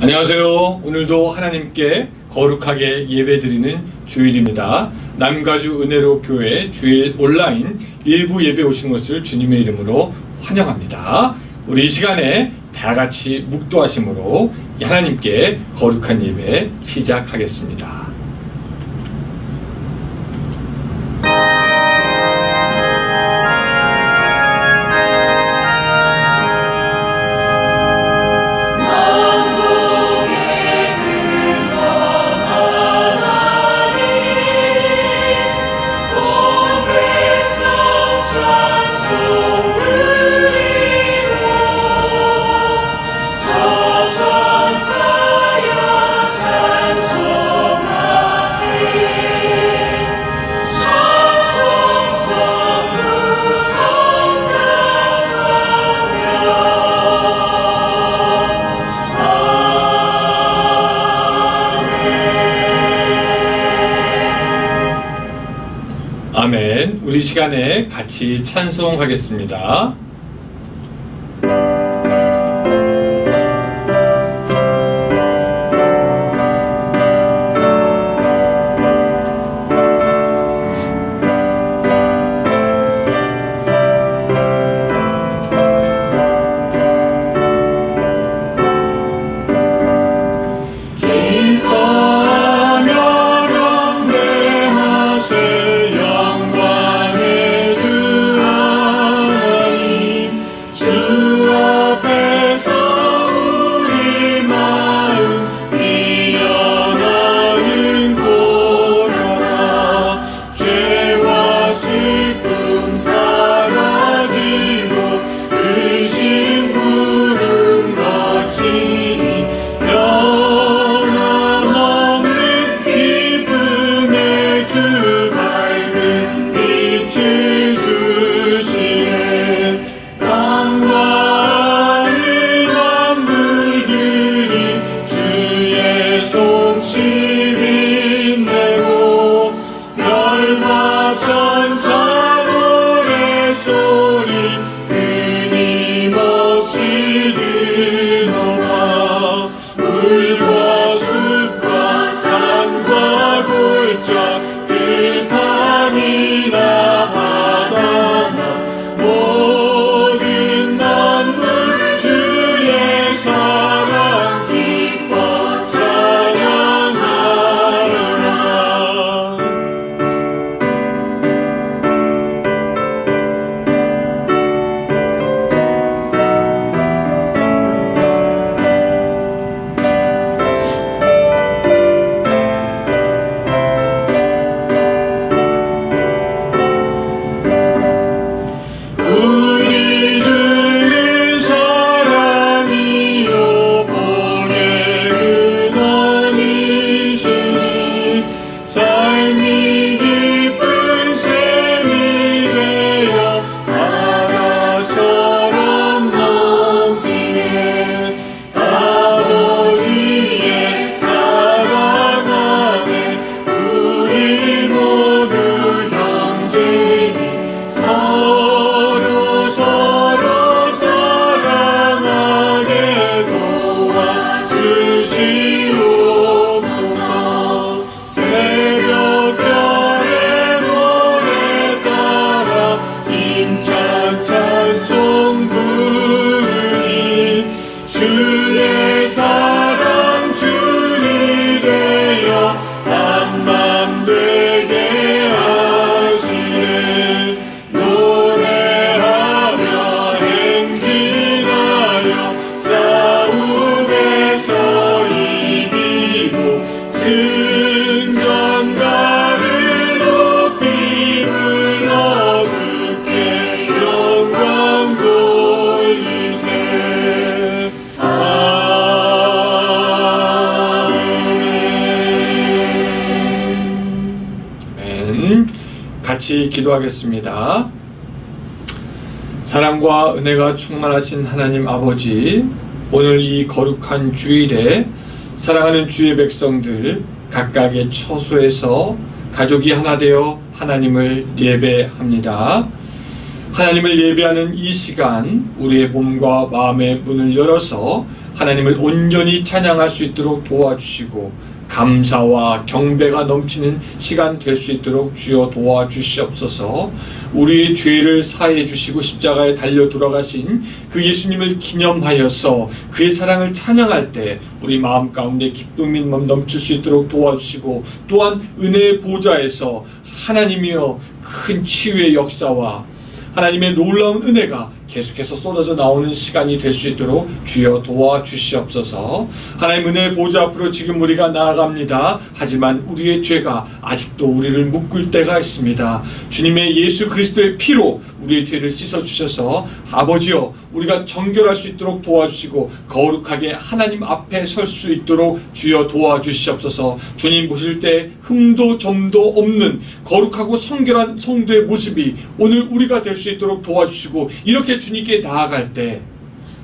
안녕하세요. 오늘도 하나님께 거룩하게 예배드리는 주일입니다. 남가주 은혜로 교회 주일 온라인 일부 예배 오신 것을 주님의 이름으로 환영합니다. 우리 이 시간에 다같이 묵도하심으로 하나님께 거룩한 예배 시작하겠습니다. 아멘. 우리 시간에 같이 찬송하겠습니다. 같이 기도하겠습니다. 사랑과 은혜가 충만하신 하나님 아버지, 오늘 이 거룩한 주일에 사랑하는 주의 백성들 각각의 처소에서 가족이 하나 되어 하나님을 예배합니다. 하나님을 예배하는 이 시간, 우리의 몸과 마음의 문을 열어서 하나님을 온전히 찬양할 수 있도록 도와주시고 감사와 경배가 넘치는 시간 될 수 있도록 주여 도와주시옵소서. 우리의 죄를 사해 주시고 십자가에 달려 돌아가신 그 예수님을 기념하여서 그의 사랑을 찬양할 때 우리 마음 가운데 기쁨이 넘칠 수 있도록 도와주시고, 또한 은혜의 보좌에서 하나님이여 큰 치유의 역사와 하나님의 놀라운 은혜가 계속해서 쏟아져 나오는 시간이 될 수 있도록 주여 도와주시옵소서. 하나님 은혜의 보좌 앞으로 지금 우리가 나아갑니다. 하지만 우리의 죄가 아직도 우리를 묶을 때가 있습니다. 주님의 예수 그리스도의 피로 우리의 죄를 씻어주셔서 아버지여 우리가 정결할 수 있도록 도와주시고 거룩하게 하나님 앞에 설 수 있도록 주여 도와주시옵소서. 주님 보실 때 흠도 점도 없는 거룩하고 성결한 성도의 모습이 오늘 우리가 될 수 있도록 도와주시고, 이렇게 주님께 나아갈 때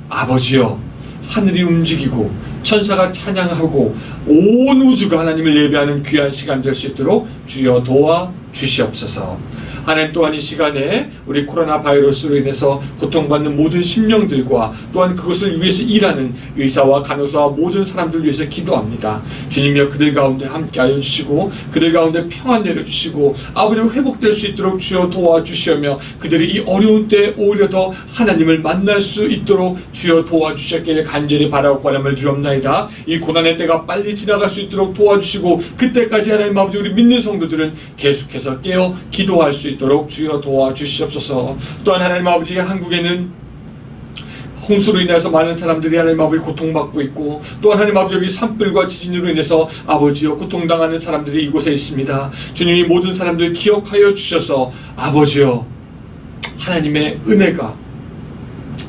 아버지여 하늘이 움직이고 천사가 찬양하고 온 우주가 하나님을 예배하는 귀한 시간 될 수 있도록 주여 도와주시옵소서. 하나님 또한 이 시간에 우리 코로나 바이러스로 인해서 고통받는 모든 심령들과 또한 그것을 위해서 일하는 의사와 간호사와 모든 사람들 위해서 기도합니다. 주님이여 그들 가운데 함께하여 주시고 그들 가운데 평안 내려주시고 아버지 회복될 수 있도록 주여 도와주시며 그들이 이 어려운 때에 오히려 더 하나님을 만날 수 있도록 주여 도와주셨기를 간절히 바라고 권함을 드리옵나이다. 이 고난의 때가 빨리 지나갈 수 있도록 도와주시고 그때까지 하나님 아버지 우리 믿는 성도들은 계속해서 깨어 기도할 수 있도록 주여 도와주시옵소서. 또한 하나님 아버지 한국에는 홍수로 인해서 많은 사람들이 하나님 아버지 고통받고 있고, 또한 하나님 아버지 여기 산불과 지진으로 인해서 아버지여 고통당하는 사람들이 이곳에 있습니다. 주님이 모든 사람들 기억하여 주셔서 아버지여 하나님의 은혜가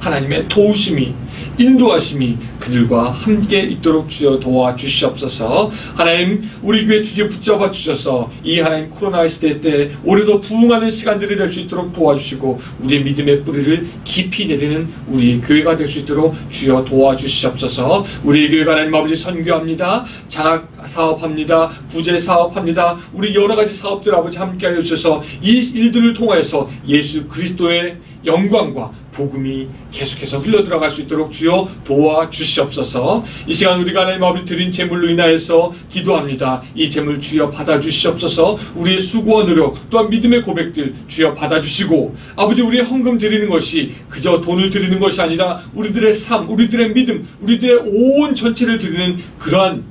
하나님의 도우심이 인도하심이 그들과 함께 있도록 주여 도와주시옵소서. 하나님 우리 교회 주제 붙잡아 주셔서 이 하나님 코로나 시대 때 올해도 부흥하는 시간들이 될 수 있도록 도와주시고 우리의 믿음의 뿌리를 깊이 내리는 우리의 교회가 될 수 있도록 주여 도와주시옵소서. 우리의 교회가 하나님 아버지 선교합니다. 장학 사업합니다. 구제 사업합니다. 우리 여러 가지 사업들 아버지 함께하여 주셔서 이 일들을 통해서 예수 그리스도의 영광과 복음이 계속해서 흘러들어갈 수 있도록 주여 도와주시옵소서. 이 시간 우리가 하나님 아버지 드린 제물로 인하여서 기도합니다. 이 제물 주여 받아주시옵소서. 우리의 수고와 노력 또한 믿음의 고백들 주여 받아주시고 아버지 우리의 헌금 드리는 것이 그저 돈을 드리는 것이 아니라 우리들의 삶, 우리들의 믿음, 우리들의 온 전체를 드리는 그러한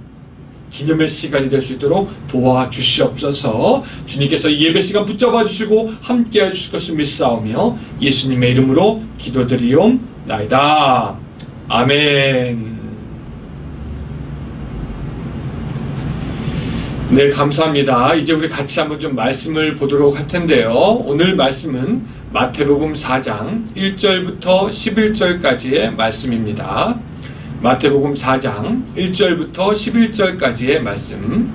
기념의 시간이 될 수 있도록 도와주시옵소서. 주님께서 예배 시간 붙잡아 주시고 함께 해주실 것을 믿사오며 예수님의 이름으로 기도드리옵나이다. 아멘. 네, 감사합니다. 이제 우리 같이 한번 좀 말씀을 보도록 할 텐데요. 오늘 말씀은 마태복음 4장 1절부터 11절까지의 말씀입니다. 마태복음 4장 1절부터 11절까지의 말씀.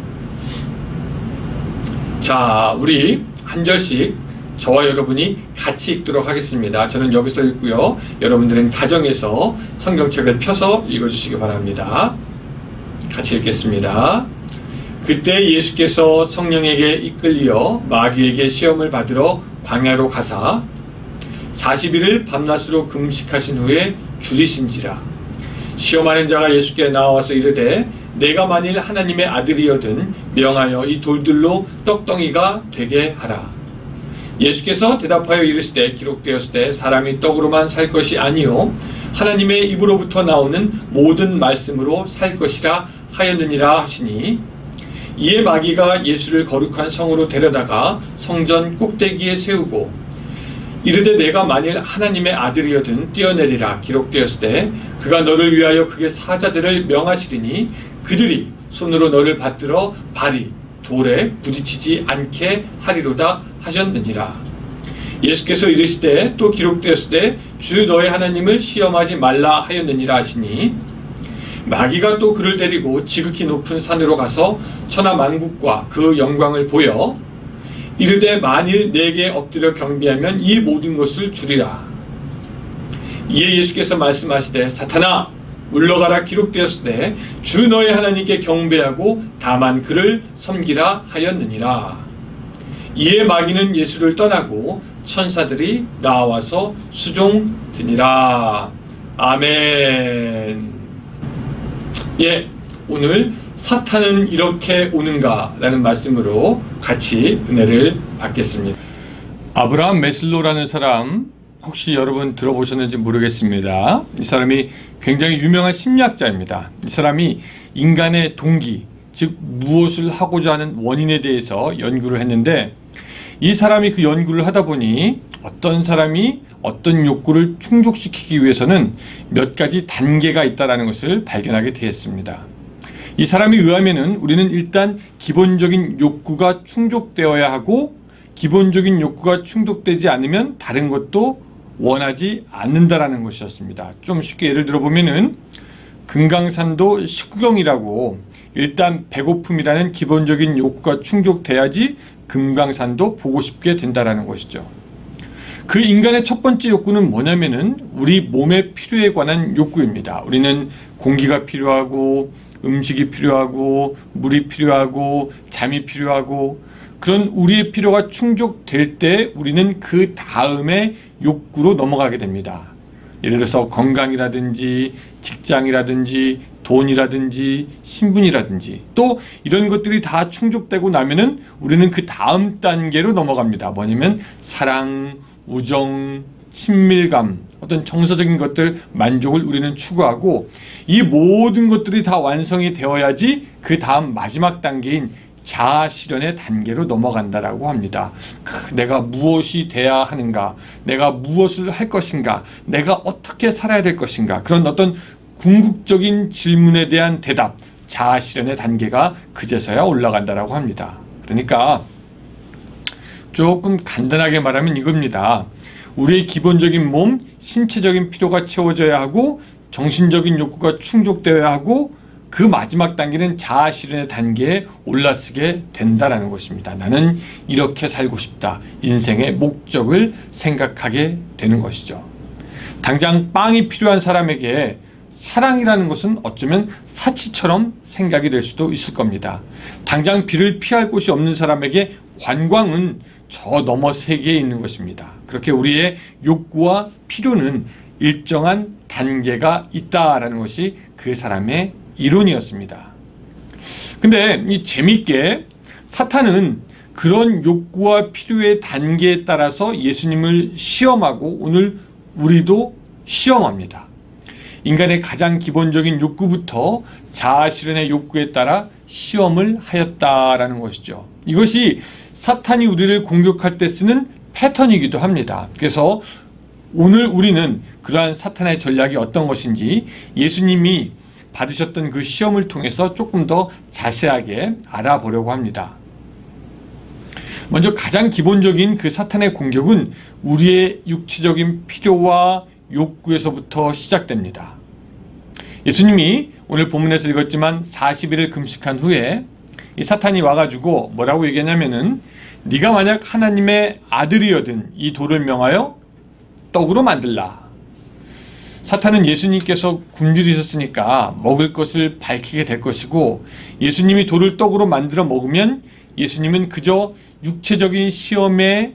자, 우리 한 절씩 저와 여러분이 같이 읽도록 하겠습니다. 저는 여기서 읽고요. 여러분들은 가정에서 성경책을 펴서 읽어주시기 바랍니다. 같이 읽겠습니다. 그때 예수께서 성령에게 이끌려 마귀에게 시험을 받으러 광야로 가사 40일을 밤낮으로 금식하신 후에 줄이신지라. 시험하는 자가 예수께 나와서 이르되 내가 만일 하나님의 아들이거든 명하여 이 돌들로 떡덩이가 되게 하라. 예수께서 대답하여 이르시되 기록되었으되 사람이 떡으로만 살 것이 아니요 하나님의 입으로부터 나오는 모든 말씀으로 살 것이라 하였느니라 하시니, 이에 마귀가 예수를 거룩한 성으로 데려다가 성전 꼭대기에 세우고 이르되 내가 만일 하나님의 아들이거든 뛰어내리라. 기록되었으되 그가 너를 위하여 그의 사자들을 명하시리니 그들이 손으로 너를 받들어 발이 돌에 부딪히지 않게 하리로다 하셨느니라. 예수께서 이르시되 또 기록되었으되 주 너의 하나님을 시험하지 말라 하였느니라 하시니, 마귀가 또 그를 데리고 지극히 높은 산으로 가서 천하만국과 그 영광을 보여 이르되 만일 내게 엎드려 경배하면 이 모든 것을 주리라. 이에 예수께서 말씀하시되 사탄아 물러가라. 기록되었으되 주 너의 하나님께 경배하고 다만 그를 섬기라 하였느니라. 이에 마귀는 예수를 떠나고 천사들이 나와서 수종드니라. 아멘. 예, 오늘 사탄은 이렇게 오는가 라는 말씀으로 같이 은혜를 받겠습니다. 아브라함 메슬로라는 사람 혹시 여러분 들어보셨는지 모르겠습니다. 이 사람이 굉장히 유명한 심리학자입니다. 이 사람이 인간의 동기, 즉 무엇을 하고자 하는 원인에 대해서 연구를 했는데, 이 사람이 그 연구를 하다 보니 어떤 사람이 어떤 욕구를 충족시키기 위해서는 몇 가지 단계가 있다는 것을 발견하게 되었습니다. 이 사람에 의하면은 우리는 일단 기본적인 욕구가 충족되어야 하고, 기본적인 욕구가 충족되지 않으면 다른 것도 원하지 않는다라는 것이었습니다. 좀 쉽게 예를 들어 보면은 금강산도 식구경이라고, 일단 배고픔이라는 기본적인 욕구가 충족돼야지 금강산도 보고 싶게 된다라는 것이죠. 그 인간의 첫 번째 욕구는 뭐냐면은 우리 몸의 필요에 관한 욕구입니다. 우리는 공기가 필요하고 음식이 필요하고 물이 필요하고 잠이 필요하고, 그런 우리의 필요가 충족될 때 우리는 그 다음에 욕구로 넘어가게 됩니다. 예를 들어서 건강이라든지 직장이라든지 돈이라든지 신분이라든지, 또 이런 것들이 다 충족되고 나면은 우리는 그 다음 단계로 넘어갑니다. 뭐냐면 사랑, 우정, 친밀감, 어떤 정서적인 것들, 만족을 우리는 추구하고, 이 모든 것들이 다 완성이 되어야지 그 다음 마지막 단계인 자아 실현의 단계로 넘어간다라고 합니다. 내가 무엇이 돼야 하는가, 내가 무엇을 할 것인가, 내가 어떻게 살아야 될 것인가, 그런 어떤 궁극적인 질문에 대한 대답, 자아 실현의 단계가 그제서야 올라간다라고 합니다. 그러니까 조금 간단하게 말하면 이겁니다. 우리의 기본적인 몸, 신체적인 필요가 채워져야 하고, 정신적인 욕구가 충족되어야 하고, 그 마지막 단계는 자아 실현의 단계에 올라서게 된다라는 것입니다. 나는 이렇게 살고 싶다. 인생의 목적을 생각하게 되는 것이죠. 당장 빵이 필요한 사람에게 사랑이라는 것은 어쩌면 사치처럼 생각이 될 수도 있을 겁니다. 당장 비를 피할 곳이 없는 사람에게 관광은 저 너머 세계에 있는 것입니다. 그렇게 우리의 욕구와 필요는 일정한 단계가 있다라는 것이 그 사람의 이론이었습니다. 근데 이 재미있게 사탄은 그런 욕구와 필요의 단계에 따라서 예수님을 시험하고 오늘 우리도 시험합니다. 인간의 가장 기본적인 욕구부터 자아 실현의 욕구에 따라 시험을 하였다라는 것이죠. 이것이 사탄이 우리를 공격할 때 쓰는 패턴이기도 합니다. 그래서 오늘 우리는 그러한 사탄의 전략이 어떤 것인지 예수님이 받으셨던 그 시험을 통해서 조금 더 자세하게 알아보려고 합니다. 먼저 가장 기본적인 그 사탄의 공격은 우리의 육체적인 필요와 욕구에서부터 시작됩니다. 예수님이 오늘 본문에서 읽었지만 40일을 금식한 후에 이 사탄이 와가지고 뭐라고 얘기하냐면은, 네가 만약 하나님의 아들이여든 이 돌을 명하여 떡으로 만들라. 사탄은 예수님께서 굶주리셨으니까 먹을 것을 밝히게 될 것이고, 예수님이 돌을 떡으로 만들어 먹으면 예수님은 그저 육체적인 시험에도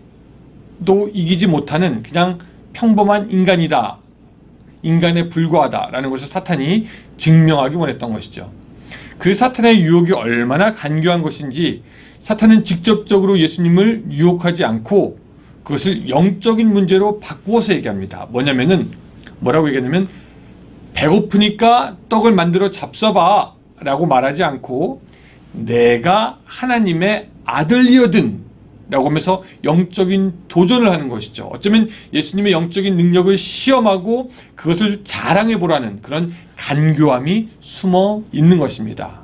이기지 못하는 그냥 평범한 인간이다, 인간에 불과하다라는 것을 사탄이 증명하기 원했던 것이죠. 그 사탄의 유혹이 얼마나 간교한 것인지 사탄은 직접적으로 예수님을 유혹하지 않고 그것을 영적인 문제로 바꾸어서 얘기합니다. 뭐라고 얘기하냐면, 배고프니까 떡을 만들어 잡숴봐 라고 말하지 않고, 내가 하나님의 아들이거든 라고 하면서 영적인 도전을 하는 것이죠. 어쩌면 예수님의 영적인 능력을 시험하고 그것을 자랑해 보라는 그런 간교함이 숨어 있는 것입니다.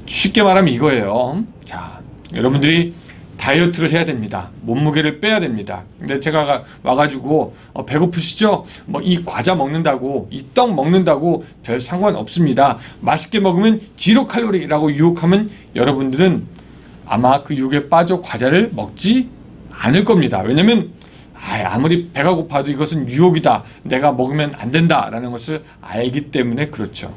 쉽게 말하면 이거예요. 자, 여러분들이 다이어트를 해야 됩니다. 몸무게를 빼야 됩니다. 근데 제가 와가지고 배고프시죠? 뭐 이 과자 먹는다고, 이 떡 먹는다고 별 상관없습니다. 맛있게 먹으면 지로 칼로리라고 유혹하면 여러분들은 아마 그 유혹에 빠져 과자를 먹지 않을 겁니다. 왜냐면 아무리 배가 고파도 이것은 유혹이다, 내가 먹으면 안 된다라는 것을 알기 때문에 그렇죠.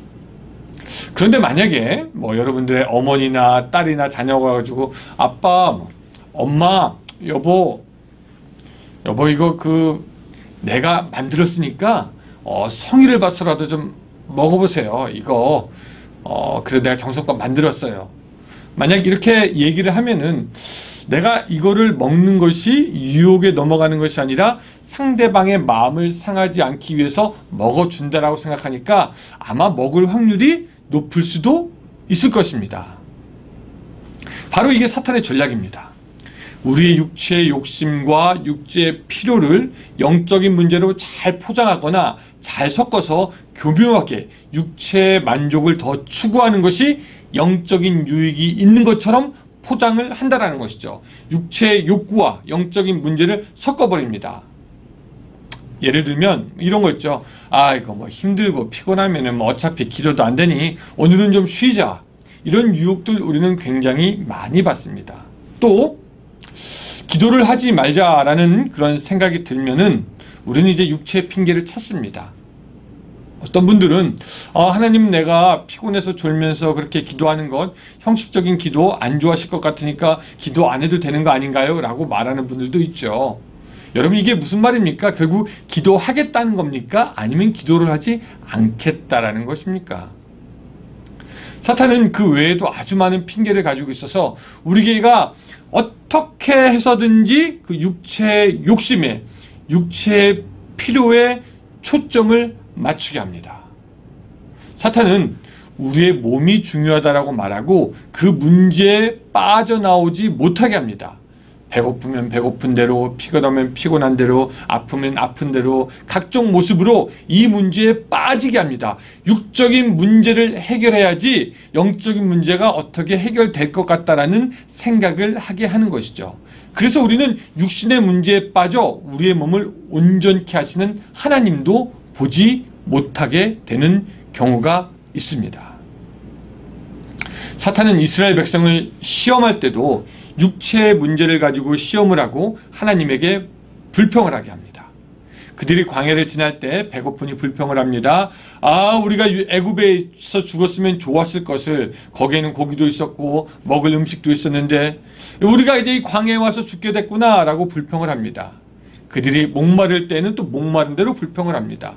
그런데 만약에 뭐 여러분들의 어머니나 딸이나 자녀가 가지고, 아빠, 엄마, 여보 이거 내가 만들었으니까 성의를 봐서라도 좀 먹어보세요. 이거 그래도 내가 정성껏 만들었어요. 만약 이렇게 얘기를 하면은 내가 이거를 먹는 것이 유혹에 넘어가는 것이 아니라 상대방의 마음을 상하지 않기 위해서 먹어준다라고 생각하니까 아마 먹을 확률이 높을 수도 있을 것입니다. 바로 이게 사탄의 전략입니다. 우리의 육체의 욕심과 육체의 필요를 영적인 문제로 잘 포장하거나 잘 섞어서 교묘하게 육체의 만족을 더 추구하는 것이 영적인 유익이 있는 것처럼 포장을 한다라는 것이죠. 육체의 욕구와 영적인 문제를 섞어버립니다. 예를 들면 이런 거 있죠. 이거 뭐 힘들고 피곤하면은 뭐 어차피 기도도 안 되니 오늘은 좀 쉬자. 이런 유혹들 우리는 굉장히 많이 받습니다. 또 기도를 하지 말자라는 그런 생각이 들면은 우리는 이제 육체의 핑계를 찾습니다. 어떤 분들은 하나님, 내가 피곤해서 졸면서 그렇게 기도하는 것 형식적인 기도 안 좋아하실 것 같으니까 기도 안 해도 되는 거 아닌가요? 라고 말하는 분들도 있죠. 여러분, 이게 무슨 말입니까? 결국 기도하겠다는 겁니까? 아니면 기도를 하지 않겠다라는 것입니까? 사탄은 그 외에도 아주 많은 핑계를 가지고 있어서 우리가 어떻게 해서든지 그 육체의 욕심에, 육체의 필요에 초점을 맞추게 합니다. 사탄은 우리의 몸이 중요하다라고 말하고 그 문제에 빠져나오지 못하게 합니다. 배고프면 배고픈 대로, 피곤하면 피곤한 대로, 아프면 아픈 대로 각종 모습으로 이 문제에 빠지게 합니다. 육적인 문제를 해결해야지 영적인 문제가 어떻게 해결될 것 같다라는 생각을 하게 하는 것이죠. 그래서 우리는 육신의 문제에 빠져 우리의 몸을 온전케 하시는 하나님도 보지 못하게 되는 경우가 있습니다. 사탄은 이스라엘 백성을 시험할 때도 육체의 문제를 가지고 시험을 하고 하나님에게 불평을 하게 합니다. 그들이 광야를 지날 때 배고프니 불평을 합니다. 우리가 애굽에서 죽었으면 좋았을 것을, 거기에는 고기도 있었고 먹을 음식도 있었는데 우리가 이제 이 광야에 와서 죽게 됐구나 라고 불평을 합니다. 그들이 목마를 때는 또 목마른 대로 불평을 합니다.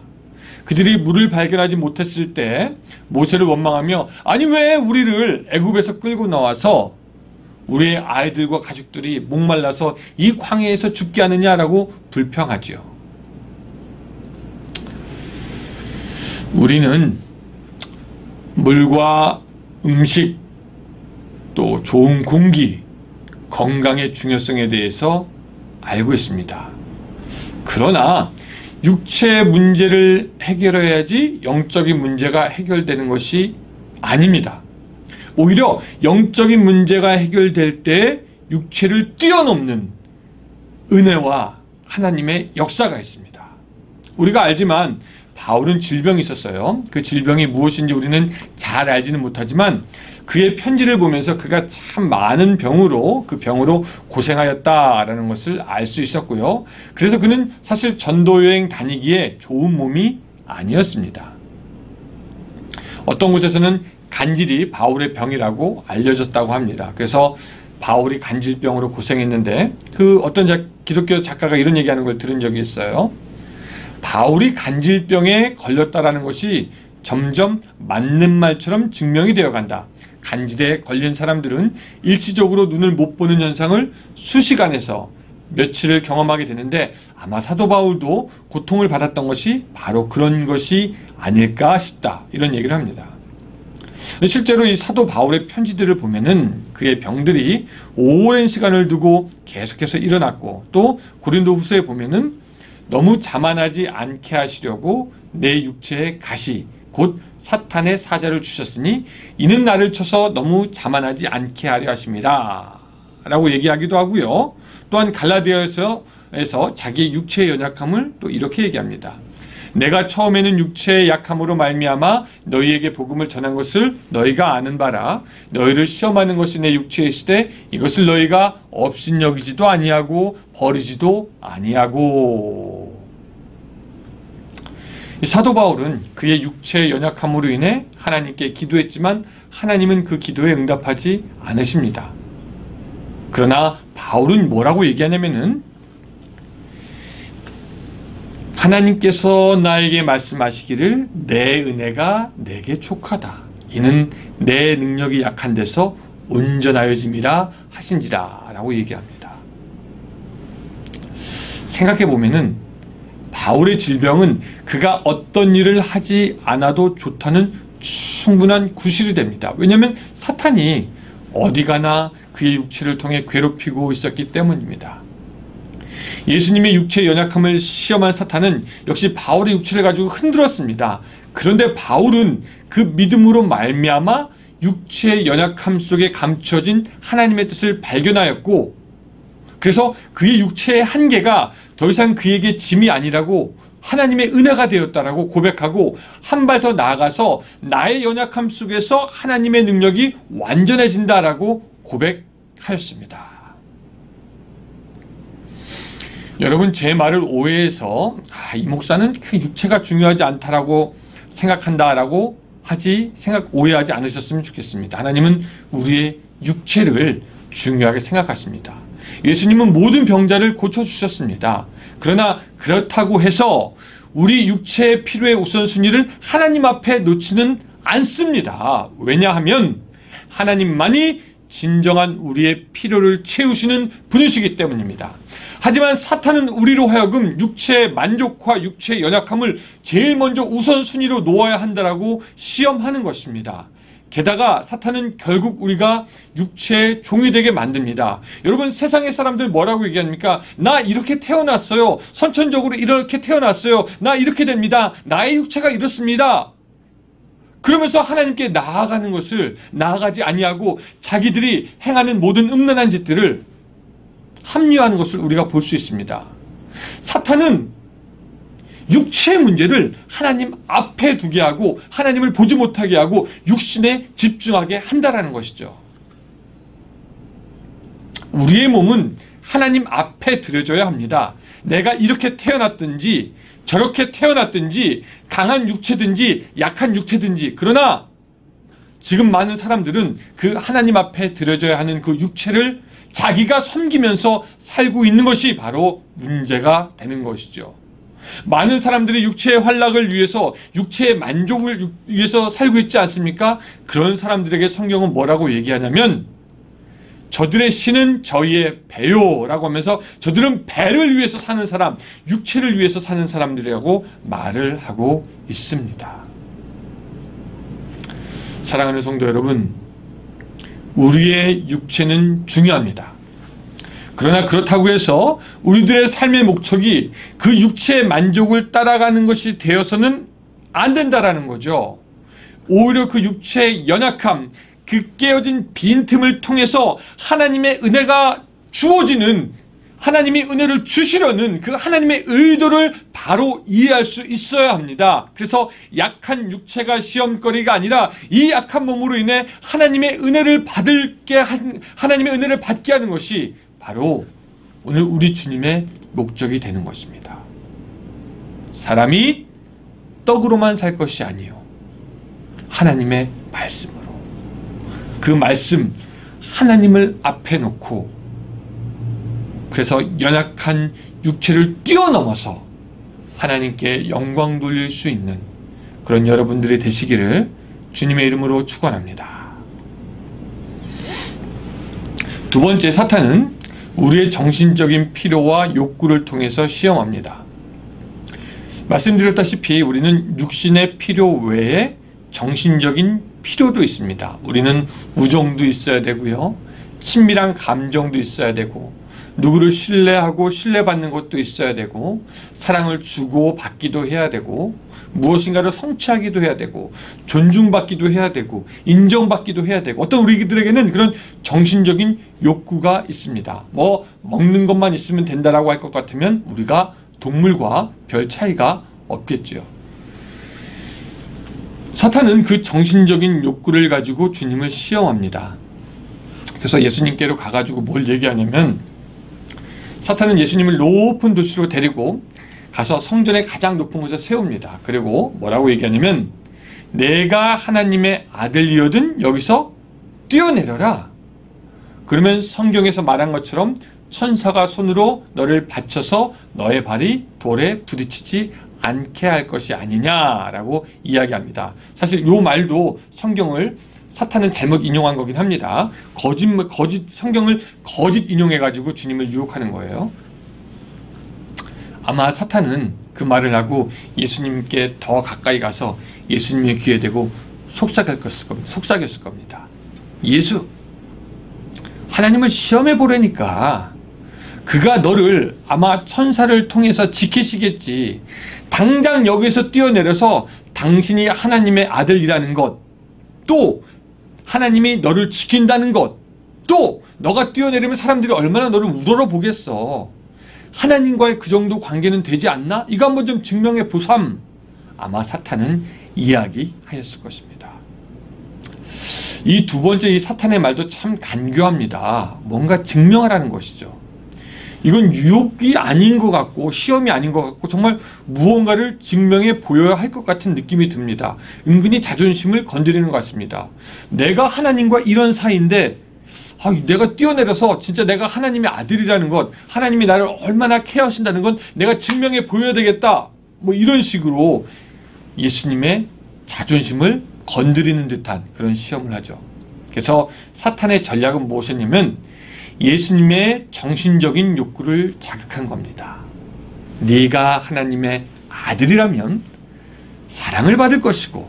그들이 물을 발견하지 못했을 때 모세를 원망하며 아니 왜 우리를 애굽에서 끌고 나와서 우리의 아이들과 가족들이 목말라서 이 광야에서 죽게 하느냐라고 불평하지요. 우리는 물과 음식, 또 좋은 공기, 건강의 중요성에 대해서 알고 있습니다. 그러나 육체의 문제를 해결해야지 영적인 문제가 해결되는 것이 아닙니다. 오히려 영적인 문제가 해결될 때 육체를 뛰어넘는 은혜와 하나님의 역사가 있습니다. 우리가 알지만 바울은 질병이 있었어요. 그 질병이 무엇인지 우리는 잘 알지는 못하지만 그의 편지를 보면서 그가 참 많은 병으로, 그 병으로 고생하였다라는 것을 알 수 있었고요. 그래서 그는 사실 전도여행 다니기에 좋은 몸이 아니었습니다. 어떤 곳에서는 간질이 바울의 병이라고 알려졌다고 합니다. 그래서 바울이 간질병으로 고생했는데 그 어떤 기독교 작가가 이런 얘기하는 걸 들은 적이 있어요. 바울이 간질병에 걸렸다라는 것이 점점 맞는 말처럼 증명이 되어 간다. 간질에 걸린 사람들은 일시적으로 눈을 못 보는 현상을 수시간에서 며칠을 경험하게 되는데 아마 사도 바울도 고통을 받았던 것이 바로 그런 것이 아닐까 싶다. 이런 얘기를 합니다. 실제로 이 사도 바울의 편지들을 보면은 그의 병들이 오랜 시간을 두고 계속해서 일어났고 또 고린도 후서에 보면은 너무 자만하지 않게 하시려고 내 육체의 가시 곧 사탄의 사자를 주셨으니 이는 나를 쳐서 너무 자만하지 않게 하려 하심이라 라고 얘기하기도 하고요. 또한 갈라디아에서 자기의 육체의 연약함을 또 이렇게 얘기합니다. 내가 처음에는 육체의 약함으로 말미암아 너희에게 복음을 전한 것을 너희가 아는 바라. 너희를 시험하는 것이 내 육체의 시대 이것을 너희가 업신여기지도 아니하고 버리지도 아니하고. 사도 바울은 그의 육체의 연약함으로 인해 하나님께 기도했지만 하나님은 그 기도에 응답하지 않으십니다. 그러나 바울은 뭐라고 얘기하냐면은 하나님께서 나에게 말씀하시기를 내 은혜가 내게 족하다. 이는 내 능력이 약한 데서 온전하여짐이라 하신지라 라고 얘기합니다. 생각해보면은 바울의 질병은 그가 어떤 일을 하지 않아도 좋다는 충분한 구실이 됩니다. 왜냐하면 사탄이 어디 가나 그의 육체를 통해 괴롭히고 있었기 때문입니다. 예수님의 육체의 연약함을 시험한 사탄은 역시 바울의 육체를 가지고 흔들었습니다. 그런데 바울은 그 믿음으로 말미암아 육체의 연약함 속에 감춰진 하나님의 뜻을 발견하였고, 그래서 그의 육체의 한계가 더 이상 그에게 짐이 아니라고 하나님의 은혜가 되었다라고 고백하고 한 발 더 나아가서 나의 연약함 속에서 하나님의 능력이 완전해진다라고 고백하였습니다. 여러분, 제 말을 오해해서 이 목사는 그 육체가 중요하지 않다라고 생각한다라고 오해하지 않으셨으면 좋겠습니다. 하나님은 우리의 육체를 중요하게 생각하십니다. 예수님은 모든 병자를 고쳐주셨습니다. 그러나 그렇다고 해서 우리 육체의 필요의 우선순위를 하나님 앞에 놓지는 않습니다. 왜냐하면 하나님만이 진정한 우리의 필요를 채우시는 분이시기 때문입니다. 하지만 사탄은 우리로 하여금 육체의 만족과 육체의 연약함을 제일 먼저 우선순위로 놓아야 한다라고 시험하는 것입니다. 게다가 사탄은 결국 우리가 육체의 종이 되게 만듭니다. 여러분, 세상의 사람들 뭐라고 얘기합니까? 나 이렇게 태어났어요. 선천적으로 이렇게 태어났어요. 나 이렇게 됩니다. 나의 육체가 이렇습니다. 그러면서 하나님께 나아가는 것을 나아가지 아니하고 자기들이 행하는 모든 음란한 짓들을 합리화하는 것을 우리가 볼 수 있습니다. 사탄은 육체의 문제를 하나님 앞에 두게 하고 하나님을 보지 못하게 하고 육신에 집중하게 한다라는 것이죠. 우리의 몸은 하나님 앞에 드려져야 합니다. 내가 이렇게 태어났든지 저렇게 태어났든지 강한 육체든지 약한 육체든지, 그러나 지금 많은 사람들은 그 하나님 앞에 드려져야 하는 그 육체를 자기가 섬기면서 살고 있는 것이 바로 문제가 되는 것이죠. 많은 사람들이 육체의 활락을 위해서, 육체의 만족을 위해서 살고 있지 않습니까? 그런 사람들에게 성경은 뭐라고 얘기하냐면 저들의 신은 저희의 배요라고 하면서 저들은 배를 위해서 사는 사람, 육체를 위해서 사는 사람들이라고 말을 하고 있습니다. 사랑하는 성도 여러분, 우리의 육체는 중요합니다. 그러나 그렇다고 해서 우리들의 삶의 목적이 그 육체의 만족을 따라가는 것이 되어서는 안 된다라는 거죠. 오히려 그 육체의 연약함, 그 깨어진 빈틈을 통해서 하나님의 은혜가 주어지는, 하나님이 은혜를 주시려는 그 하나님의 의도를 바로 이해할 수 있어야 합니다. 그래서 약한 육체가 시험거리가 아니라 이 약한 몸으로 인해 하나님의 은혜를 하나님의 은혜를 받게 하는 것이 바로 오늘 우리 주님의 목적이 되는 것입니다. 사람이 떡으로만 살 것이 아니요, 하나님의 말씀으로. 그 말씀, 하나님을 앞에 놓고, 그래서 연약한 육체를 뛰어넘어서 하나님께 영광 돌릴 수 있는 그런 여러분들이 되시기를 주님의 이름으로 축원합니다. 두 번째, 사탄은 우리의 정신적인 필요와 욕구를 통해서 시험합니다. 말씀드렸다시피 우리는 육신의 필요 외에 정신적인 필요도 있습니다. 우리는 우정도 있어야 되고요, 친밀한 감정도 있어야 되고, 누구를 신뢰하고 신뢰받는 것도 있어야 되고, 사랑을 주고 받기도 해야 되고, 무엇인가를 성취하기도 해야 되고, 존중받기도 해야 되고, 인정받기도 해야 되고, 어떤 우리들에게는 그런 정신적인 욕구가 있습니다. 먹는 것만 있으면 된다라고 할 것 같으면 우리가 동물과 별 차이가 없겠죠. 사탄은 그 정신적인 욕구를 가지고 주님을 시험합니다. 그래서 예수님께로 가가지고 뭘 얘기하냐면, 사탄은 예수님을 높은 도시로 데리고 가서 성전의 가장 높은 곳에 세웁니다. 그리고 뭐라고 얘기하냐면, 내가 하나님의 아들이거든 여기서 뛰어내려라. 그러면 성경에서 말한 것처럼 천사가 손으로 너를 받쳐서 너의 발이 돌에 부딪히지 않게 할 것이 아니냐라고 이야기합니다. 사실 이 말도 성경을 사탄은 잘못 인용한 거긴 합니다. 성경을 거짓 인용해가지고 주님을 유혹하는 거예요. 아마 사탄은 그 말을 하고 예수님께 더 가까이 가서 예수님의 귀에 대고 속삭였을 겁니다. 예수, 하나님을 시험해 보라니까. 그가 너를 아마 천사를 통해서 지키시겠지. 당장 여기서 뛰어내려서 당신이 하나님의 아들이라는 것, 또 하나님이 너를 지킨다는 것, 또 너가 뛰어내리면 사람들이 얼마나 너를 우러러 보겠어. 하나님과의 그 정도 관계는 되지 않나? 이거 한번 좀 증명해 보삼. 아마 사탄은 이야기하였을 것입니다. 이 두 번째 이 사탄의 말도 참 간교합니다. 뭔가 증명하라는 것이죠. 이건 유혹이 아닌 것 같고 시험이 아닌 것 같고 정말 무언가를 증명해 보여야 할 것 같은 느낌이 듭니다. 은근히 자존심을 건드리는 것 같습니다. 내가 하나님과 이런 사이인데 내가 뛰어내려서 진짜 내가 하나님의 아들이라는 것, 하나님이 나를 얼마나 케어하신다는 건 내가 증명해 보여야 되겠다. 뭐 이런 식으로 예수님의 자존심을 건드리는 듯한 그런 시험을 하죠. 그래서 사탄의 전략은 무엇이냐면 예수님의 정신적인 욕구를 자극한 겁니다. 네가 하나님의 아들이라면 사랑을 받을 것이고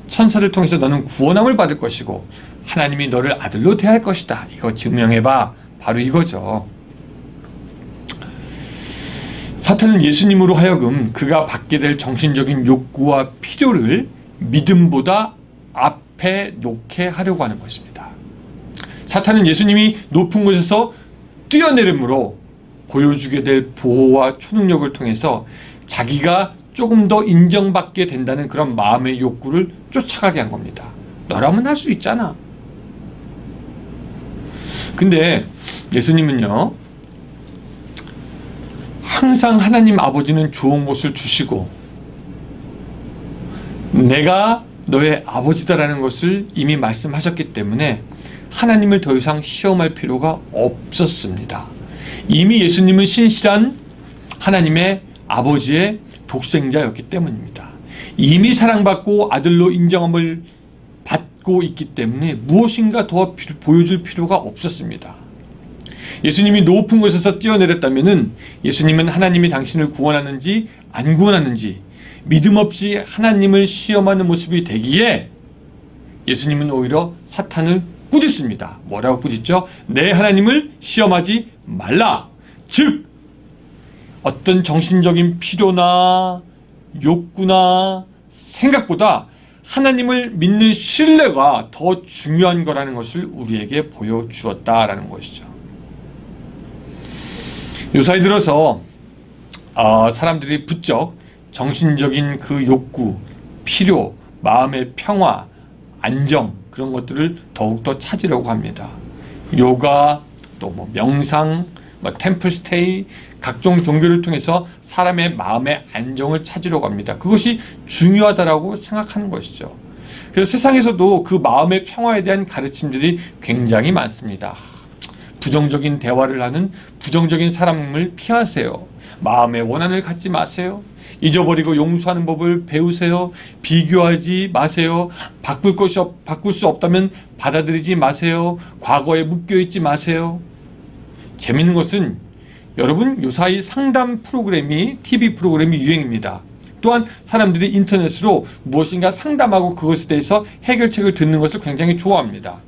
천사를 통해서 너는 구원함을 받을 것이고 하나님이 너를 아들로 대할 것이다. 이거 증명해봐. 바로 이거죠. 사탄은 예수님으로 하여금 그가 받게 될 정신적인 욕구와 필요를 믿음보다 앞에 놓게 하려고 하는 것입니다. 사탄은 예수님이 높은 곳에서 뛰어내림으로 보여주게 될 보호와 초능력을 통해서 자기가 조금 더 인정받게 된다는 그런 마음의 욕구를 쫓아가게 한 겁니다. 너라면 할 수 있잖아. 근데 예수님은요, 항상 하나님 아버지는 좋은 것을 주시고 내가 너의 아버지다라는 것을 이미 말씀하셨기 때문에 하나님을 더 이상 시험할 필요가 없었습니다. 이미 예수님은 신실한 하나님의 아버지의 독생자였기 때문입니다. 이미 사랑받고 아들로 인정함을 받고 있기 때문에 무엇인가 더 보여줄 필요가 없었습니다. 예수님이 높은 곳에서 뛰어내렸다면 예수님은 하나님이 당신을 구원하는지 안 구원하는지 믿음 없이 하나님을 시험하는 모습이 되기에 예수님은 오히려 사탄을 꾸짖습니다. 뭐라고 꾸짖죠? 내 하나님을 시험하지 말라. 즉 어떤 정신적인 필요나 욕구나 생각보다 하나님을 믿는 신뢰가 더 중요한 거라는 것을 우리에게 보여주었다라는 것이죠. 요사이 들어서 사람들이 부쩍 정신적인 그 욕구, 필요, 마음의 평화, 안정 그런 것들을 더욱더 찾으려고 합니다. 요가, 또 뭐 명상, 템플스테이, 각종 종교를 통해서 사람의 마음의 안정을 찾으려고 합니다. 그것이 중요하다라고 생각하는 것이죠. 그래서 세상에서도 그 마음의 평화에 대한 가르침들이 굉장히 많습니다. 부정적인 대화를 하는 부정적인 사람을 피하세요. 마음의 원한을 갖지 마세요. 잊어버리고 용서하는 법을 배우세요. 비교하지 마세요. 바꿀 수 없다면 받아들이지 마세요. 과거에 묶여있지 마세요. 재밌는 것은 여러분 요사이 상담 프로그램이 TV 프로그램이 유행입니다. 또한 사람들이 인터넷으로 무엇인가 상담하고 그것에 대해서 해결책을 듣는 것을 굉장히 좋아합니다.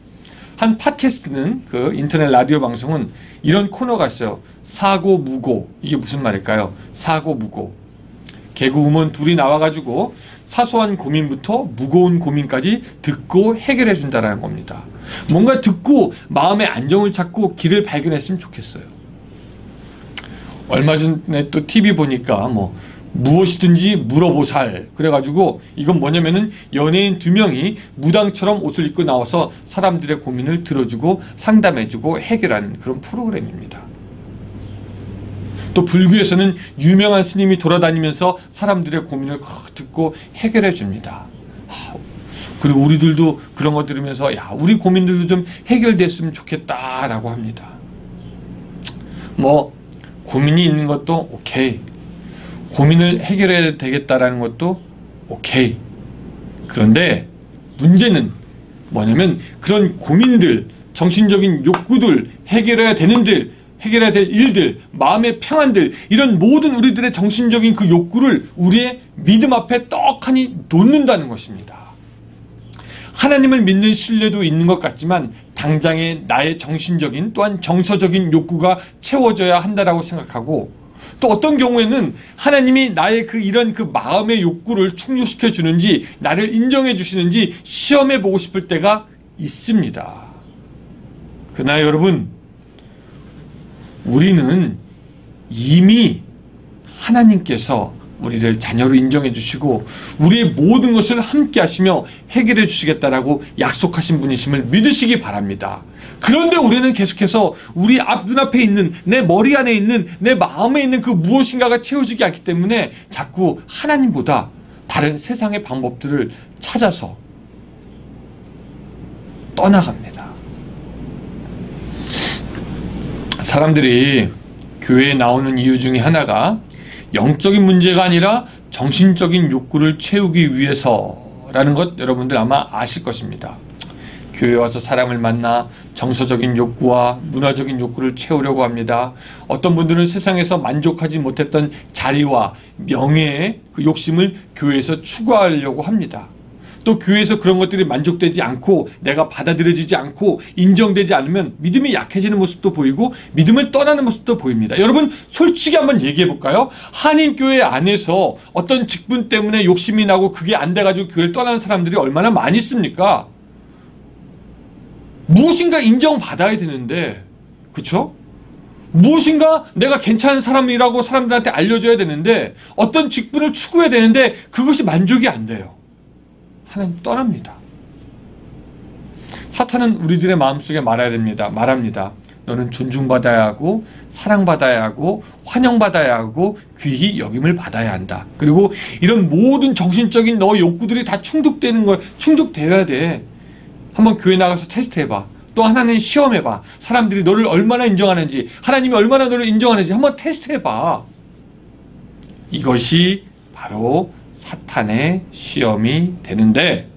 한 팟캐스트는 그 인터넷 라디오 방송은 이런 코너가 있어요. 사고무고. 이게 무슨 말일까요? 사고무고. 개그우먼 둘이 나와가지고 사소한 고민부터 무거운 고민까지 듣고 해결해 준다는 겁니다. 뭔가 듣고 마음의 안정을 찾고 길을 발견했으면 좋겠어요. 얼마 전에 또 TV 보니까 무엇이든지 물어보살 그래가지고 이건 뭐냐면은 연예인 2명이 무당처럼 옷을 입고 나와서 사람들의 고민을 들어주고 상담해주고 해결하는 그런 프로그램입니다. 또 불교에서는 유명한 스님이 돌아다니면서 사람들의 고민을 듣고 해결해 줍니다. 그리고 우리들도 그런 거 들으면서 우리 고민들도 좀 해결됐으면 좋겠다라고 합니다. 뭐 고민이 있는 것도 오케이. 고민을 해결해야 되겠다라는 것도 오케이. 그런데 문제는 뭐냐면 그런 고민들, 정신적인 욕구들, 해결해야 될 일들, 마음의 평안들, 이런 모든 우리들의 정신적인 그 욕구를 우리의 믿음 앞에 떡하니 놓는다는 것입니다. 하나님을 믿는 신뢰도 있는 것 같지만 당장의 나의 정신적인 또한 정서적인 욕구가 채워져야 한다라고 생각하고, 또 어떤 경우에는 하나님이 나의 이런 마음의 욕구를 충족시켜 주는지, 나를 인정해 주시는지 시험해 보고 싶을 때가 있습니다. 그러나 여러분, 우리는 이미 하나님께서 우리를 자녀로 인정해 주시고 우리의 모든 것을 함께 하시며 해결해 주시겠다라고 약속하신 분이심을 믿으시기 바랍니다. 그런데 우리는 계속해서 우리 눈앞에 있는, 내 머리 안에 있는, 내 마음에 있는 그 무엇인가가 채워지지 않기 때문에 자꾸 하나님보다 다른 세상의 방법들을 찾아서 떠나갑니다. 사람들이 교회에 나오는 이유 중에 하나가 영적인 문제가 아니라 정신적인 욕구를 채우기 위해서라는 것 여러분들 아마 아실 것입니다. 교회에 와서 사람을 만나 정서적인 욕구와 문화적인 욕구를 채우려고 합니다. 어떤 분들은 세상에서 만족하지 못했던 자리와 명예의 그 욕심을 교회에서 추구하려고 합니다. 또 교회에서 그런 것들이 만족되지 않고 내가 받아들여지지 않고 인정되지 않으면 믿음이 약해지는 모습도 보이고 믿음을 떠나는 모습도 보입니다. 여러분, 솔직히 한번 얘기해 볼까요? 한인교회 안에서 어떤 직분 때문에 욕심이 나고 그게 안 돼가지고 교회를 떠나는 사람들이 얼마나 많이 있습니까? 무엇인가 인정받아야 되는데, 그쵸? 무엇인가 내가 괜찮은 사람이라고 사람들한테 알려줘야 되는데, 어떤 직분을 추구해야 되는데 그것이 만족이 안 돼요. 하나님 떠납니다. 사탄은 우리들의 마음속에 말합니다. 너는 존중받아야 하고 사랑받아야 하고 환영받아야 하고 귀히 여김을 받아야 한다. 그리고 이런 모든 정신적인 너의 욕구들이 다 충족되어야 돼. 한번 교회 나가서 테스트해봐. 또 하나는 시험해봐. 사람들이 너를 얼마나 인정하는지, 하나님이 얼마나 너를 인정하는지 한번 테스트해봐. 이것이 바로 사탄의 시험이 되는데,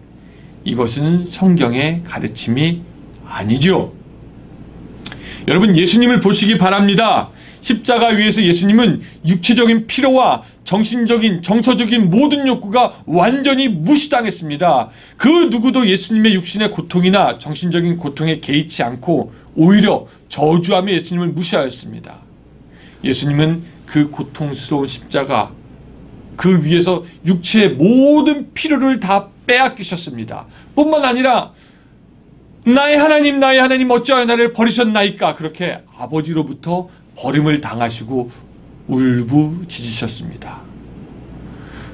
이것은 성경의 가르침이 아니죠. 여러분, 예수님을 보시기 바랍니다. 십자가 위에서 예수님은 육체적인 필요와 정신적인, 정서적인 모든 욕구가 완전히 무시당했습니다. 그 누구도 예수님의 육신의 고통이나 정신적인 고통에 개의치 않고 오히려 저주하며 예수님을 무시하였습니다. 예수님은 그 고통스러운 십자가, 그 위에서 육체의 모든 필요를 다 빼앗기셨습니다. 뿐만 아니라 나의 하나님 어찌하여 나를 버리셨나이까, 그렇게 아버지로부터 버림을 당하시고 울부짖으셨습니다.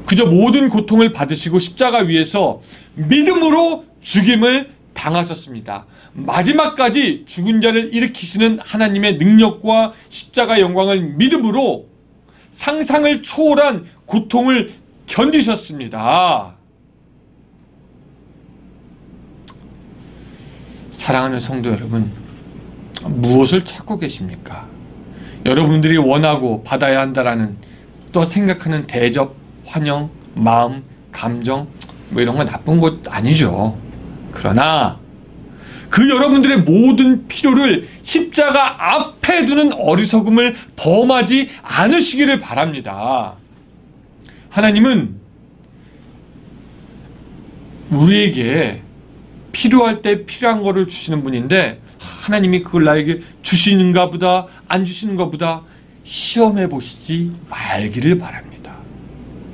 그저 모든 고통을 받으시고 십자가 위에서 믿음으로 죽임을 당하셨습니다. 마지막까지 죽은 자를 일으키시는 하나님의 능력과 십자가 영광을 믿음으로 상상을 초월한 고통을 견디셨습니다. 사랑하는 성도 여러분, 무엇을 찾고 계십니까? 여러분들이 원하고 받아야 한다라는, 또 생각하는 대접, 환영, 마음, 감정, 뭐 이런 건 나쁜 것 아니죠. 그러나 그 여러분들의 모든 필요를 십자가 앞에 두는 어리석음을 범하지 않으시기를 바랍니다. 하나님은 우리에게 필요할 때 필요한 거를 주시는 분인데, 하나님이 그걸 나에게 주시는가 보다 안 주시는가 보다 시험해 보시지 말기를 바랍니다.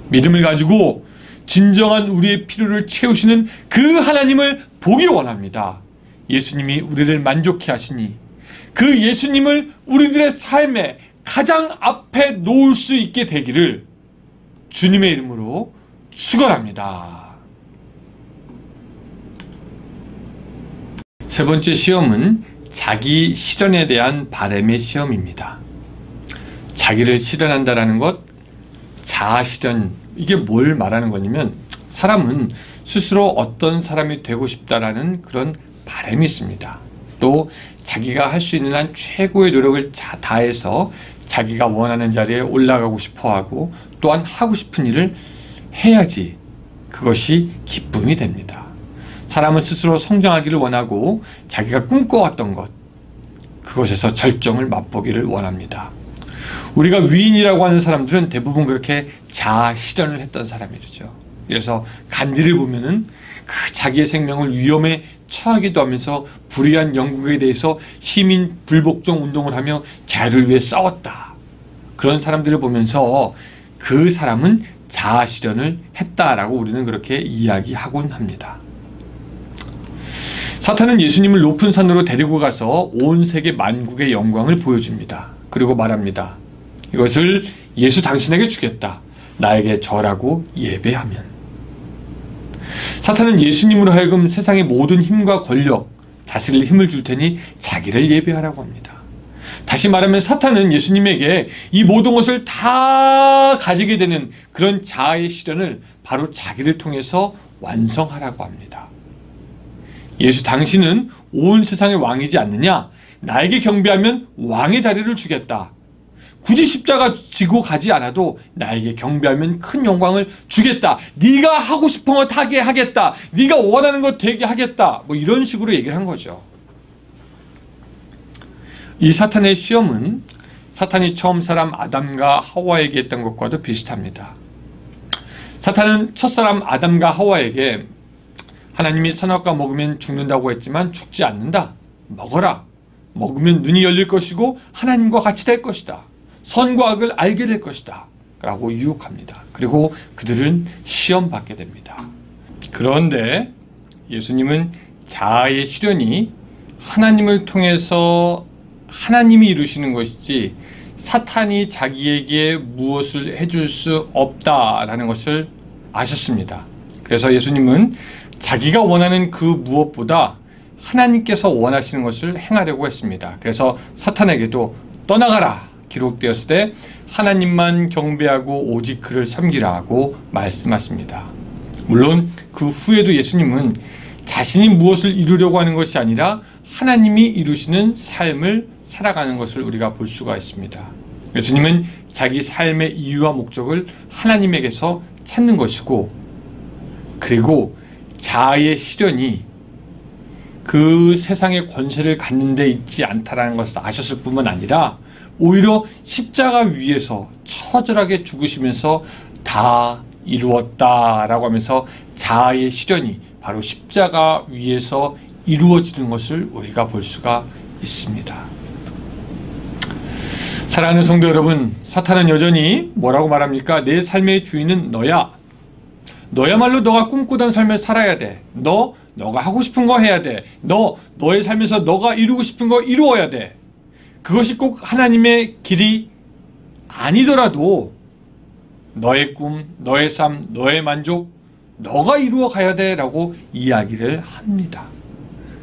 믿음을 가지고 진정한 우리의 필요를 채우시는 그 하나님을 보기 원합니다. 예수님이 우리를 만족해 하시니 그 예수님을 우리들의 삶에 가장 앞에 놓을 수 있게 되기를 주님의 이름으로 축원합니다. 세 번째 시험은 자기 실현에 대한 바람의 시험입니다. 자기를 실현한다라는 것, 자아 실현, 이게 뭘 말하는 거냐면, 사람은 스스로 어떤 사람이 되고 싶다라는 그런 바람이 있습니다. 또 자기가 할 수 있는 한 최고의 노력을 다해서 자기가 원하는 자리에 올라가고 싶어하고 또한 하고 싶은 일을 해야지 그것이 기쁨이 됩니다. 사람은 스스로 성장하기를 원하고 자기가 꿈꿔왔던 것, 그것에서 절정을 맛보기를 원합니다. 우리가 위인이라고 하는 사람들은 대부분 그렇게 자아 실현을 했던 사람이죠. 그래서 간디를 보면은 그 자기의 생명을 위험에 처하기도 하면서 불의한 영국에 대해서 시민 불복종 운동을 하며 자유를 위해 싸웠다. 그런 사람들을 보면서 그 사람은 자아 실현을 했다라고 우리는 그렇게 이야기하곤 합니다. 사탄은 예수님을 높은 산으로 데리고 가서 온 세계 만국의 영광을 보여줍니다. 그리고 말합니다. 이것을 예수 당신에게 주겠다. 나에게 절하고 예배하면. 사탄은 예수님으로 하여금 세상의 모든 힘과 권력, 다스릴 힘을 줄 테니 자기를 예배하라고 합니다. 다시 말하면 사탄은 예수님에게 이 모든 것을 다 가지게 되는 그런 자아의 실현을 바로 자기를 통해서 완성하라고 합니다. 예수 당신은 온 세상의 왕이지 않느냐? 나에게 경배하면 왕의 자리를 주겠다. 굳이 십자가 지고 가지 않아도 나에게 경배하면 큰 영광을 주겠다. 네가 하고 싶은 것 하게 하겠다. 네가 원하는 것 되게 하겠다. 뭐 이런 식으로 얘기를 한 거죠. 이 사탄의 시험은 사탄이 처음 사람 아담과 하와에게 했던 것과도 비슷합니다. 사탄은 첫사람 아담과 하와에게 하나님이 선악과 먹으면 죽는다고 했지만 죽지 않는다. 먹어라. 먹으면 눈이 열릴 것이고 하나님과 같이 될 것이다. 선과 악을 알게 될 것이다. 라고 유혹합니다. 그리고 그들은 시험받게 됩니다. 그런데 예수님은 자아의 실현이 하나님을 통해서 하나님이 이루시는 것이지 사탄이 자기에게 무엇을 해줄 수 없다라는 것을 아셨습니다. 그래서 예수님은 자기가 원하는 그 무엇보다 하나님께서 원하시는 것을 행하려고 했습니다. 그래서 사탄에게도 떠나가라 기록되었을 때 하나님만 경배하고 오직 그를 섬기라고 말씀하십니다. 물론 그 후에도 예수님은 자신이 무엇을 이루려고 하는 것이 아니라 하나님이 이루시는 삶을 살아가는 것을 우리가 볼 수가 있습니다. 예수님은 자기 삶의 이유와 목적을 하나님에게서 찾는 것이고, 그리고 자아의 실현이 그 세상의 권세를 갖는 데 있지 않다라는 것을 아셨을 뿐만 아니라 오히려 십자가 위에서 처절하게 죽으시면서 다 이루었다라고 하면서 자아의 실현이 바로 십자가 위에서 이루어지는 것을 우리가 볼 수가 있습니다. 사랑하는 성도 여러분, 사탄은 여전히 뭐라고 말합니까? 내 삶의 주인은 너야. 너야말로 너가 꿈꾸던 삶을 살아야 돼. 너가 하고 싶은 거 해야 돼. 너의 삶에서 너가 이루고 싶은 거 이루어야 돼. 그것이 꼭 하나님의 길이 아니더라도 너의 꿈, 너의 삶, 너의 만족, 너가 이루어 가야 돼 라고 이야기를 합니다.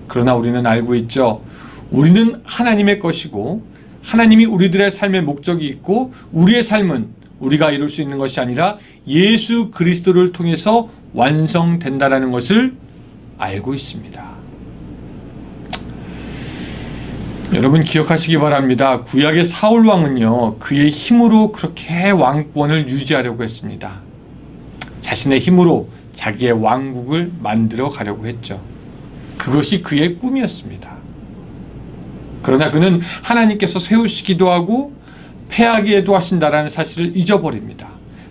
그러나 우리는 알고 있죠. 우리는 하나님의 것이고 하나님이 우리들의 삶의 목적이 있고 우리의 삶은 우리가 이룰 수 있는 것이 아니라 예수 그리스도를 통해서 완성된다라는 것을 알고 있습니다. 여러분 기억하시기 바랍니다. 구약의 사울 왕은요, 그의 힘으로 그렇게 왕권을 유지하려고 했습니다. 자신의 힘으로 자기의 왕국을 만들어 가려고 했죠. 그것이 그의 꿈이었습니다. 그러나 그는 하나님께서 세우시기도 하고 패하기도 하신다라는 사실을 잊어버립니다.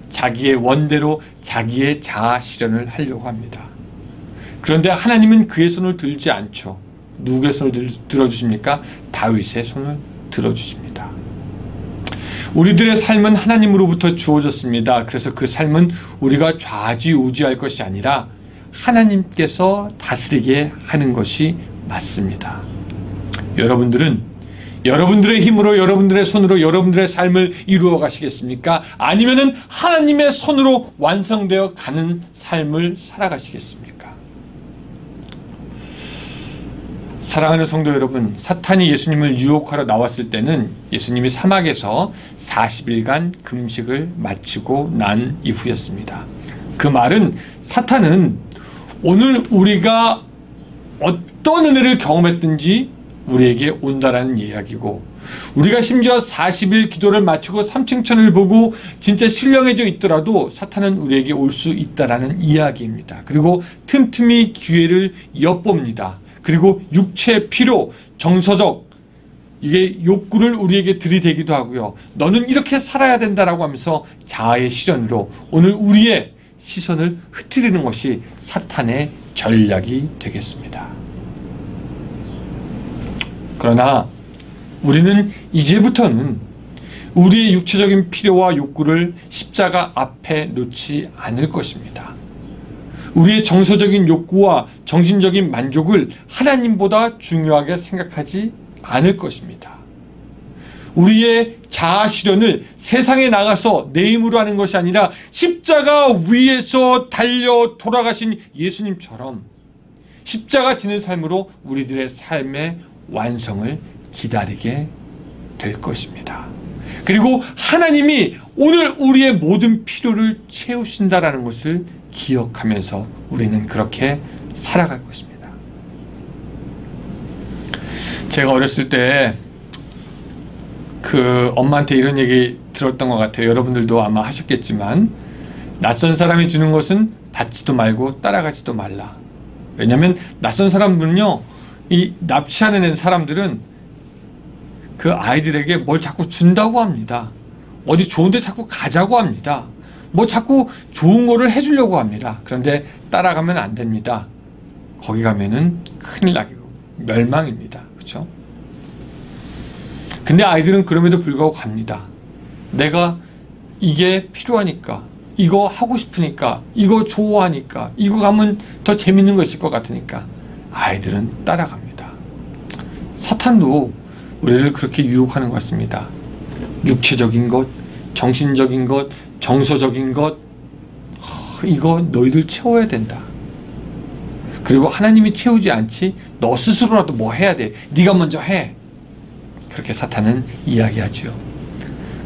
자기의 원대로 자기의 자아 실현을 하려고 합니다. 그런데 하나님은 그의 손을 들지 않죠. 누구의 손을 들어주십니까? 다윗의 손을 들어주십니다. 우리들의 삶은 하나님으로부터 주어졌습니다. 그래서 그 삶은 우리가 좌지우지할 것이 아니라 하나님께서 다스리게 하는 것이 맞습니다. 여러분들은 여러분들의 힘으로 여러분들의 손으로 여러분들의 삶을 이루어 가시겠습니까? 아니면은 하나님의 손으로 완성되어 가는 삶을 살아가시겠습니까? 사랑하는 성도 여러분, 사탄이 예수님을 유혹하러 나왔을 때는 예수님이 사막에서 40일간 금식을 마치고 난 이후였습니다. 그 말은 사탄은 오늘 우리가 어떤 은혜를 경험했든지 우리에게 온다라는 이야기고, 우리가 심지어 40일 기도를 마치고 삼층천을 보고 진짜 신령해져 있더라도 사탄은 우리에게 올 수 있다라는 이야기입니다. 그리고 틈틈이 기회를 엿봅니다. 그리고 육체 피로, 정서적 이게 욕구를 우리에게 들이대기도 하고요. 너는 이렇게 살아야 된다라고 하면서 자아의 실현으로 오늘 우리의 시선을 흐트리는 것이 사탄의 전략이 되겠습니다. 그러나 우리는 이제부터는 우리의 육체적인 필요와 욕구를 십자가 앞에 놓지 않을 것입니다. 우리의 정서적인 욕구와 정신적인 만족을 하나님보다 중요하게 생각하지 않을 것입니다. 우리의 자아 실현을 세상에 나가서 내 힘으로 하는 것이 아니라 십자가 위에서 달려 돌아가신 예수님처럼 십자가 지는 삶으로 우리들의 삶의 완성을 기다리게 될 것입니다. 그리고 하나님이 오늘 우리의 모든 필요를 채우신다라는 것을 기억하면서 우리는 그렇게 살아갈 것입니다. 제가 어렸을 때 그 엄마한테 이런 얘기 들었던 것 같아요. 여러분들도 아마 하셨겠지만, 낯선 사람이 주는 것은 받지도 말고 따라가지도 말라. 왜냐하면 낯선 사람들은요, 이 납치하는 사람들은 그 아이들에게 뭘 자꾸 준다고 합니다. 어디 좋은데 자꾸 가자고 합니다. 뭐 자꾸 좋은 거를 해주려고 합니다. 그런데 따라가면 안 됩니다. 거기 가면은 큰일 나고 멸망입니다. 그렇죠? 근데 아이들은 그럼에도 불구하고 갑니다. 내가 이게 필요하니까, 이거 하고 싶으니까, 이거 좋아하니까, 이거 가면 더 재밌는 거 있을 것 같으니까 아이들은 따라갑니다. 사탄도 우리를 그렇게 유혹하는 것 같습니다. 육체적인 것, 정신적인 것, 정서적인 것, 이거 너희들 채워야 된다. 그리고 하나님이 채우지 않지 너 스스로라도 뭐 해야 돼. 네가 먼저 해. 그렇게 사탄은 이야기하죠.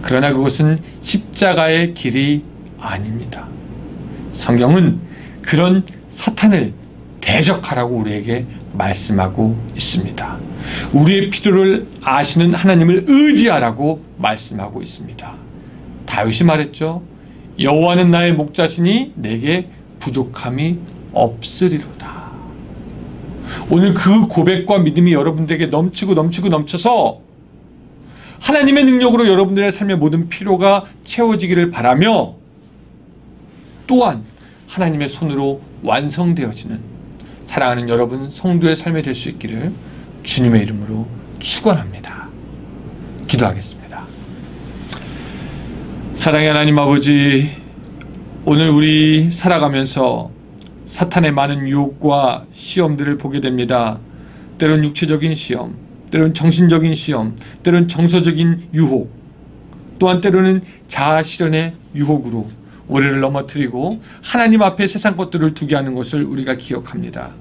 그러나 그것은 십자가의 길이 아닙니다. 성경은 그런 사탄을 대적하라고 우리에게 말씀하고 있습니다. 우리의 필요를 아시는 하나님을 의지하라고 말씀하고 있습니다. 다윗이 말했죠. 여호와는 나의 목자시니 내게 부족함이 없으리로다. 오늘 그 고백과 믿음이 여러분들에게 넘쳐서 하나님의 능력으로 여러분들의 삶의 모든 필요가 채워지기를 바라며, 또한 하나님의 손으로 완성되어지는 사랑하는 여러분 성도의 삶이 될 수 있기를 주님의 이름으로 축원합니다. 기도하겠습니다. 사랑의 하나님 아버지, 오늘 우리 살아가면서 사탄의 많은 유혹과 시험들을 보게 됩니다. 때론 육체적인 시험, 때론 정신적인 시험, 때론 정서적인 유혹, 또한 때로는 자아 실현의 유혹으로 우리를 넘어뜨리고 하나님 앞에 세상 것들을 두게 하는 것을 우리가 기억합니다.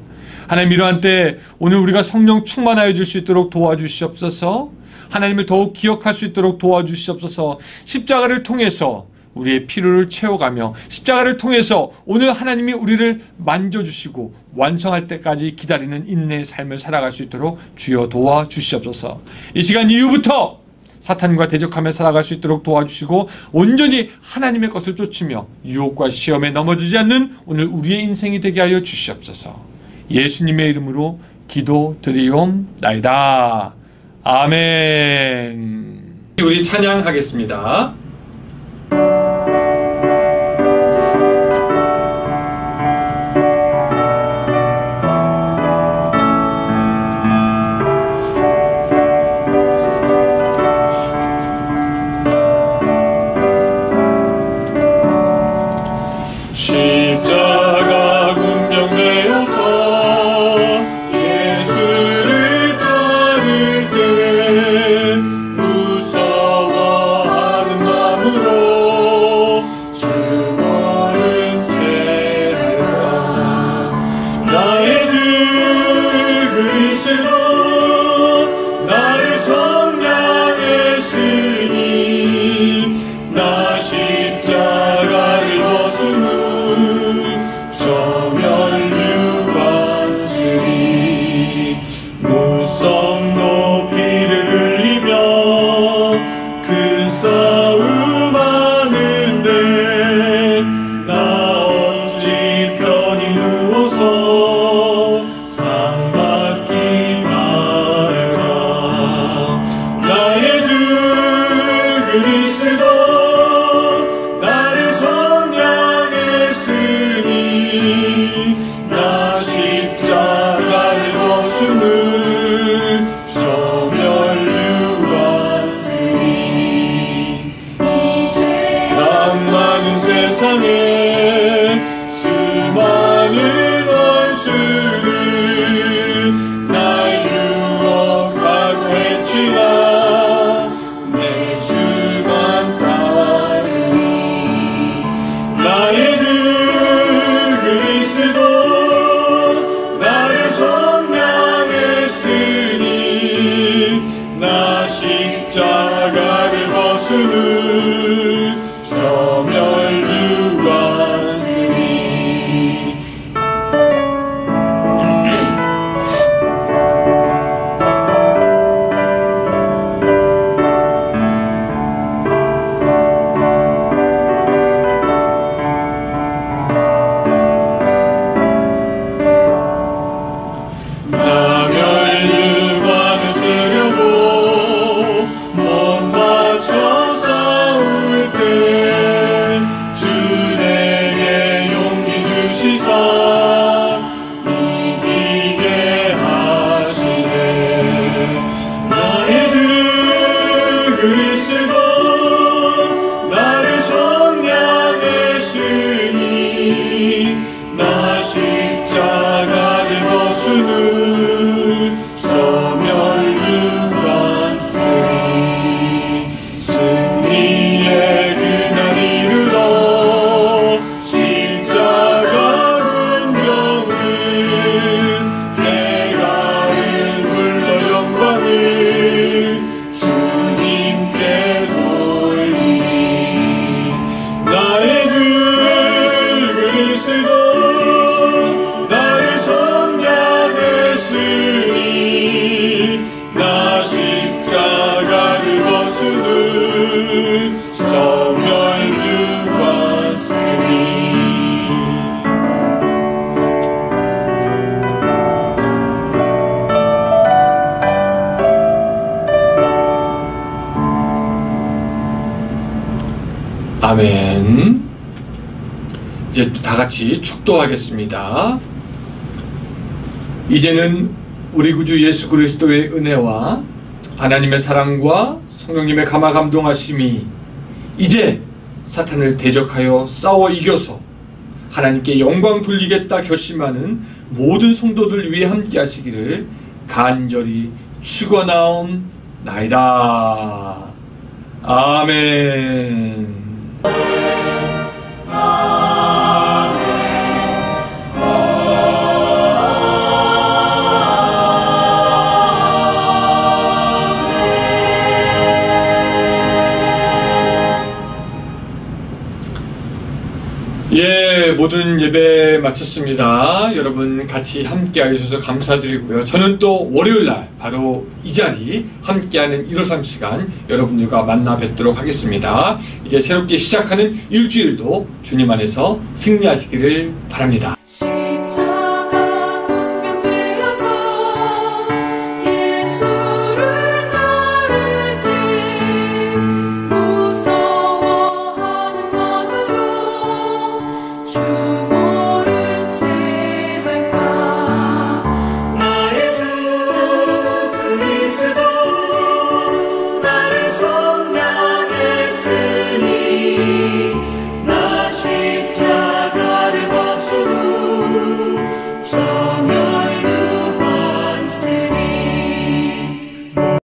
하나님, 이러한 때 오늘 우리가 성령 충만하여 줄 수 있도록 도와주시옵소서. 하나님을 더욱 기억할 수 있도록 도와주시옵소서. 십자가를 통해서 우리의 필요를 채워가며 십자가를 통해서 오늘 하나님이 우리를 만져주시고 완성할 때까지 기다리는 인내의 삶을 살아갈 수 있도록 주여 도와주시옵소서. 이 시간 이후부터 사탄과 대적하며 살아갈 수 있도록 도와주시고 온전히 하나님의 것을 쫓으며 유혹과 시험에 넘어지지 않는 오늘 우리의 인생이 되게 하여 주시옵소서. 예수님의 이름으로 기도드리옵나이다. 아멘. 우리 찬양하겠습니다. 십자가 군병되어서 예수를 따를 때 무서워하는 마음 나 멸류관을 쓰려고 몸 바쳐 싸울 때 주 내게 용기 주시사 이기게 하시네. 나의 주 그리스도 나를 속량했으니 나 십자가를 벗으는 저 멸류관 쓰리 승리의 그날 이르러 십자가 운명은 대가를 불러 영광을 주님께 돌리니 나의 주 그리스도 나를 속량했으니 나 십자가를 벗으는 저 멸류관 쓰리. 아멘. 이제 다 같이 축도하겠습니다. 이제는 우리 구주 예수 그리스도의 은혜와 하나님의 사랑과 성령님의 감화 감동하심이 이제 사탄을 대적하여 싸워 이겨서 하나님께 영광 돌리겠다 결심하는 모든 성도들 위해 함께 하시기를 간절히 축원하옵나이다. 아멘. 예, 모든 예배 마쳤습니다. 여러분 같이 함께 해주셔서 감사드리고요. 저는 또 월요일날 바로 이 자리 함께하는 153 시간 여러분들과 만나 뵙도록 하겠습니다. 이제 새롭게 시작하는 일주일도 주님 안에서 승리하시기를 바랍니다.